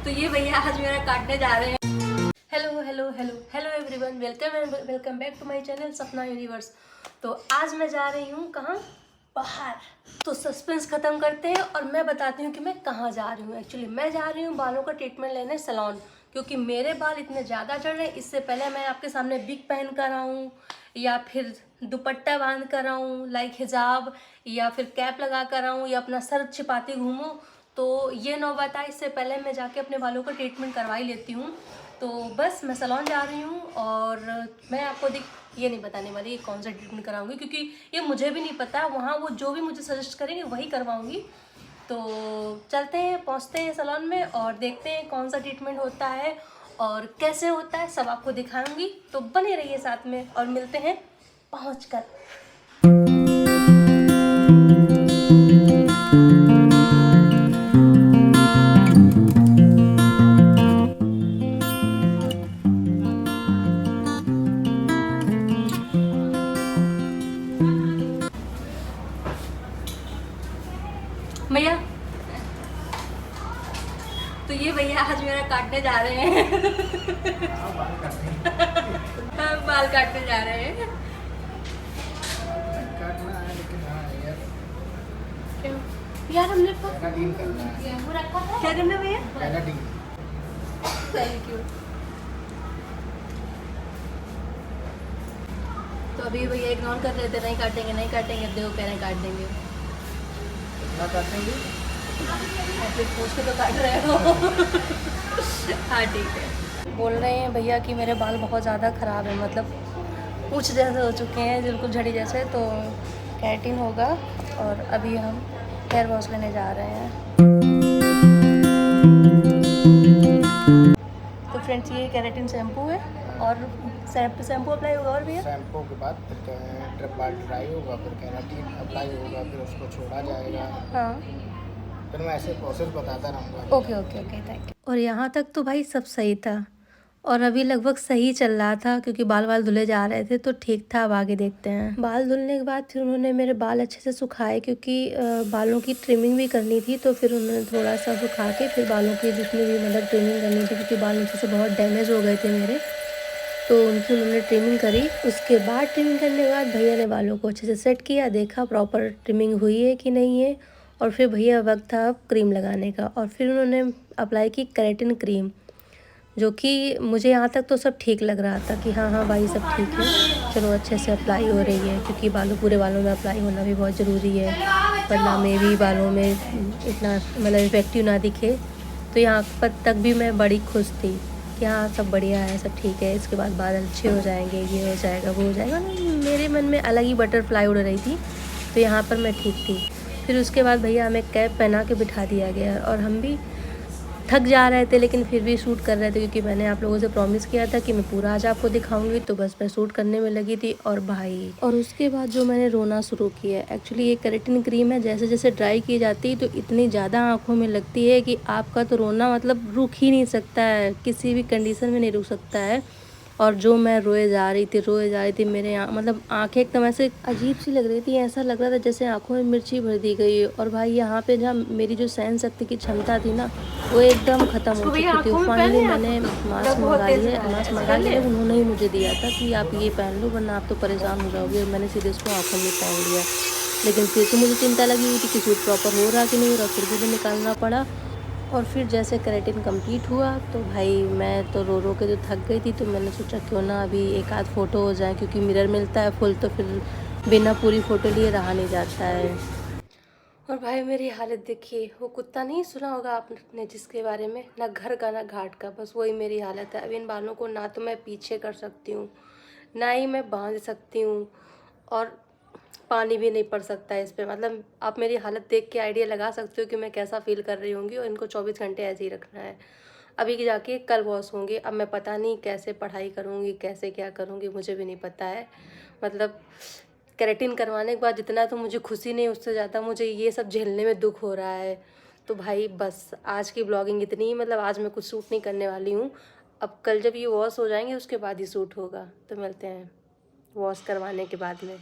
तो ये भैया आज मेरा काटने जा रहे हैं। Hello hello hello hello everyone, welcome back to my channel Sapna universe. तो आज मैं जा रही हूँ कहाँ, बाहर। तो सस्पेंस खत्म करते हैं और मैं बताती हूँ कि मैं कहाँ जा रही हूँ। एक्चुअली मैं जा रही हूँ बालों का ट्रीटमेंट लेने सैलून, क्योंकि मेरे बाल इतने ज़्यादा झड़ रहे हैं। इससे पहले मैं आपके सामने विग पहन कर आऊँ या फिर दुपट्टा बांध कर आऊँ लाइक हिजाब, या फिर कैप लगा कर आऊँ, या अपना सर छिपाती घूमूँ, तो ये नौबत आई। इससे पहले मैं जाके अपने बालों का ट्रीटमेंट करवा ही लेती हूँ। तो बस मैं सैलून जा रही हूँ और मैं आपको ये नहीं बताने वाली कि कौन सा ट्रीटमेंट कराऊंगी, क्योंकि ये मुझे भी नहीं पता। वहाँ वो जो भी मुझे सजेस्ट करेंगे वही करवाऊंगी। तो चलते हैं, पहुँचते हैं सैलून में और देखते हैं कौन सा ट्रीटमेंट होता है और कैसे होता है, सब आपको दिखाऊंगी। तो बने रहिए साथ में और मिलते हैं पहुँच कर। भैया, तो ये भैया आज मेरा काटने जा रहे हैं। बाल काटने जा रहे हैं। काटना है लेकिन हाँ यार क्यों यार, हमने केराटिन करना है। वो रखा था। क्या करना भैया? केराटिन। Thank you. तो अभी भैया इग्नोर कर रहे थे, नहीं काटेंगे नहीं काटेंगे, देखो कह रहे हैं काट देंगे। कितना काटेंगे? फिर पूछ के तो काट रहे हो। हाँ ठीक है। बोल रहे हैं भैया कि मेरे बाल बहुत ज़्यादा ख़राब है, मतलब पूछ जैसे हो चुके हैं, बिल्कुल झड़ी जैसे। तो केराटिन होगा और अभी हम हेयर वॉश लेने जा रहे हैं। तो फ्रेंड्स, ये केराटिन शैम्पू है और शैम्पू अप्लाई होगा और भैया शैम्पू के बाद फिर ट्रिप बाल ड्राई होगा, फिर केराटिन अप्लाई होगा, फिर उसको छोड़ा जाएगा। हाँ फिर मैं ऐसे प्रोसेस बताता रहूँगा। Okay okay okay, thank you. और यहाँ तक तो भाई सब सही था और अभी लगभग सही चल रहा था, क्योंकि बाल धुले जा रहे थे तो ठीक था। अब आगे देखते हैं। बाल धुलने के बाद फिर उन्होंने मेरे बाल अच्छे से सुखाए, क्योंकि बालों की ट्रिमिंग भी करनी थी। तो फिर उन्होंने थोड़ा सा सुखा के फिर बालों की जितनी भी मतलब ट्रिमिंग करनी थी, क्योंकि बाल नीचे से बहुत डैमेज हो गए थे मेरे, तो उनकी उन्होंने ट्रिमिंग करी। उसके बाद ट्रिमिंग करने के बाद भैया ने बालों को अच्छे से सेट किया, देखा प्रॉपर ट्रिमिंग हुई है कि नहीं है। और फिर भैया वक्त था अब क्रीम लगाने का, और फिर उन्होंने अप्लाई की केराटिन क्रीम, जो कि मुझे यहाँ तक तो सब ठीक लग रहा था कि हाँ हाँ भाई सब ठीक है, चलो अच्छे से अप्लाई हो रही है। क्योंकि पूरे बालों में अप्लाई होना भी बहुत ज़रूरी है, वरना मेरी बालों में इतना मतलब इफेक्टिव ना दिखे। तो यहाँ पर तक भी मैं बड़ी खुश थी कि हाँ सब बढ़िया है, सब ठीक है, इसके बाद बादल अच्छे हो जाएंगे, ये हो जाएगा वो हो जाएगा। मेरे मन में अलग ही बटरफ्लाई उड़ रही थी। तो यहाँ पर मैं ठीक थी। फिर उसके बाद भैया हमें कैप पहना के बिठा दिया गया और हम भी थक जा रहे थे, लेकिन फिर भी शूट कर रहे थे, क्योंकि मैंने आप लोगों से प्रॉमिस किया था कि मैं पूरा आज आपको दिखाऊंगी। तो बस मैं शूट करने में लगी थी और भाई, और उसके बाद जो मैंने रोना शुरू किया। एक्चुअली ये केराटिन क्रीम है, जैसे जैसे ड्राई की जाती है तो इतनी ज़्यादा आंखों में लगती है कि आपका तो रोना मतलब रुक ही नहीं सकता है, किसी भी कंडीशन में नहीं रुक सकता है। और जो मैं रोए जा रही थी, मेरे मतलब आंखें एकदम ऐसे अजीब सी लग रही थी। ऐसा लग रहा था जैसे आंखों में मिर्ची भर दी गई है। और भाई यहाँ पे जहाँ मेरी जो सहन शक्ति की क्षमता थी ना, वो एकदम ख़त्म हो चुकी थी। फाइनली मैंने मास्क मंगा लिया। उन्होंने ही मुझे दिया था कि आप ये पहन लो, वरना आप तो परेशान हो जाओगे। मैंने सीधे इसको आँखों में पहन लिया। लेकिन फिर तो मुझे चिंता लगी हुई थी कि सूट प्रॉपर हो रहा कि नहीं हो रहा, फिर मुझे निकालना पड़ा। और फिर जैसे केराटिन कंप्लीट हुआ तो भाई मैं तो रो रो के तो थक गई थी। तो मैंने सोचा क्यों ना अभी एक आध फ़ोटो हो जाए, क्योंकि मिरर मिलता है फुल, तो फिर बिना पूरी फ़ोटो लिए रहा नहीं जाता है। और भाई मेरी हालत देखिए, वो कुत्ता नहीं सुना होगा आपने जिसके बारे में, ना घर का ना घाट का, बस वही मेरी हालत है। अब इन बालों को ना तो मैं पीछे कर सकती हूँ, ना ही मैं बांध सकती हूँ, और पानी भी नहीं पड़ सकता है इस पर। मतलब आप मेरी हालत देख के आइडिया लगा सकते हो कि मैं कैसा फील कर रही होंगी। और इनको 24 घंटे ऐसे ही रखना है। अभी जाके कल वॉश होंगे। अब मैं पता नहीं कैसे पढ़ाई करूँगी, कैसे क्या करूँगी, मुझे भी नहीं पता है। मतलब केराटिन करवाने के बाद जितना तो मुझे खुशी नहीं, उससे ज़्यादा मुझे ये सब झेलने में दुख हो रहा है। तो भाई बस आज की ब्लॉगिंग इतनी ही। मतलब आज मैं कुछ शूट नहीं करने वाली हूँ। अब कल जब ये वॉश हो जाएंगे उसके बाद ही शूट होगा। तो मिलते हैं वॉश करवाने के बाद में।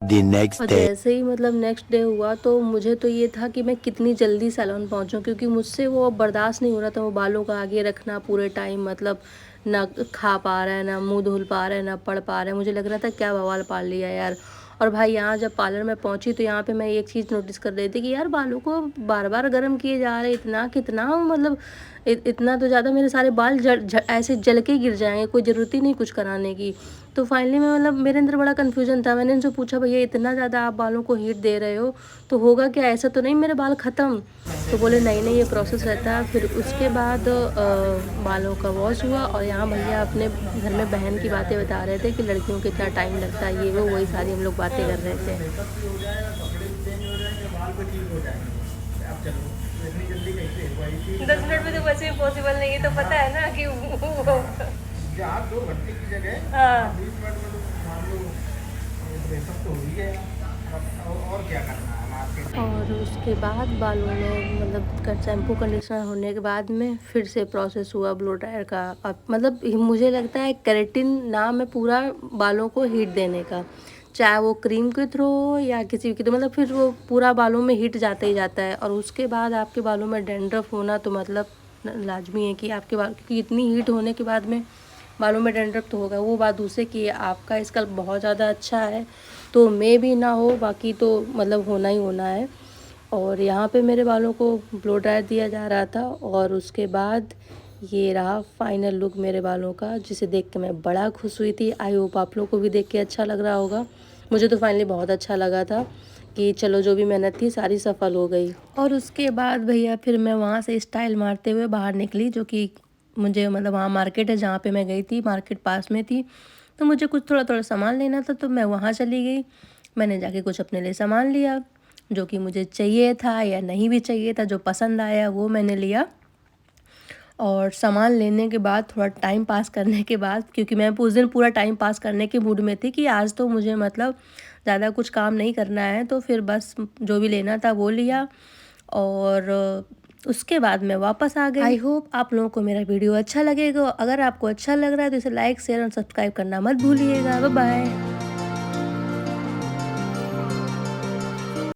The next और day. जैसे ही मतलब नेक्स्ट डे हुआ तो मुझे तो ये था कि मैं कितनी जल्दी सैलून पहुंचूं, क्योंकि मुझसे वो अब बर्दाश्त नहीं हो रहा था वो बालों का आगे रखना पूरे टाइम। मतलब ना खा पा रहा है, ना मुंह धुल पा रहा है, ना पढ़ पा रहा है। मुझे लग रहा था क्या बवाल पाल लिया यार। और भाई यहाँ जब पार्लर में पहुंची तो यहाँ पे मैं एक चीज़ नोटिस कर रही थी कि यार बालों को बार बार गर्म किए जा रहे, इतना कितना मतलब इतना तो ज़्यादा मेरे सारे बाल ऐसे जल के गिर जाएंगे, कोई ज़रूरत ही नहीं कुछ कराने की। तो फाइनली मैं मतलब मेरे अंदर बड़ा कन्फ्यूजन था। मैंने इनसे पूछा भैया इतना ज़्यादा आप बालों को हीट दे रहे हो तो होगा क्या, ऐसा तो नहीं मेरे बाल ख़त्म? तो बोले नहीं नहीं ये प्रोसेस रहता है। फिर उसके बाद बालों का वॉश हुआ और यहाँ भैया अपने घर में बहन की बातें बता रहे थे कि लड़कियों को इतना टाइम लगता है, ये वो वही सारी हम लोग बातें कर रहे थे। दस मिनट में तो वैसे ही पॉसिबल नहीं है, तो पता है ना कि जहाँ 2 घंटे की जगह हाँ 20 मिनट में तो मान लो ब्रेकअप तो हो ही गया। अब और क्या करना है मार्केट। और उसके बाद बालों में मतलब शैम्पू कंडीशनर होने के बाद में फिर से प्रोसेस हुआ ब्लो ड्रायर का। अब मतलब मुझे लगता है केराटिन नाम है पूरा बालों को हीट देने का, चाहे वो क्रीम के थ्रू हो या किसी के, तो मतलब फिर वो पूरा बालों में हीट जाता ही जाता है। और उसके बाद आपके बालों में डैंड्रफ होना तो मतलब लाजमी है कि आपके बाल, क्योंकि इतनी हीट होने के बाद में बालों में डैंड्रफ तो होगा। वो बात दूसरे की आपका स्कल्प बहुत ज़्यादा अच्छा है तो मे भी ना हो, बाकी तो मतलब होना ही होना है। और यहाँ पे मेरे बालों को ब्लो ड्रायर दिया जा रहा था और उसके बाद ये रहा फाइनल लुक मेरे बालों का, जिसे देख के मैं बड़ा खुश हुई थी। आई होप आप लोगों को भी देख के अच्छा लग रहा होगा। मुझे तो फाइनली बहुत अच्छा लगा था कि चलो जो भी मेहनत थी सारी सफल हो गई। और उसके बाद भैया फिर मैं वहाँ से स्टाइल मारते हुए बाहर निकली, जो कि मुझे मतलब वहाँ मार्केट है जहाँ पे मैं गई थी, मार्केट पास में थी, तो मुझे कुछ थोड़ा थोड़ा सामान लेना था तो मैं वहाँ चली गई। मैंने जाके कुछ अपने लिए सामान लिया जो कि मुझे चाहिए था या नहीं भी चाहिए था, जो पसंद आया वो मैंने लिया। और सामान लेने के बाद थोड़ा टाइम पास करने के बाद, क्योंकि मैं उस दिन पूरा टाइम पास करने के मूड में थी कि आज तो मुझे मतलब ज़्यादा कुछ काम नहीं करना है, तो फिर बस जो भी लेना था वो लिया और उसके बाद मैं वापस आ गई। आई होप आप लोगों को मेरा वीडियो अच्छा लगेगा। अगर आपको अच्छा लग रहा है तो इसे लाइक शेयर और सब्सक्राइब करना मत भूलिएगा। Bye bye.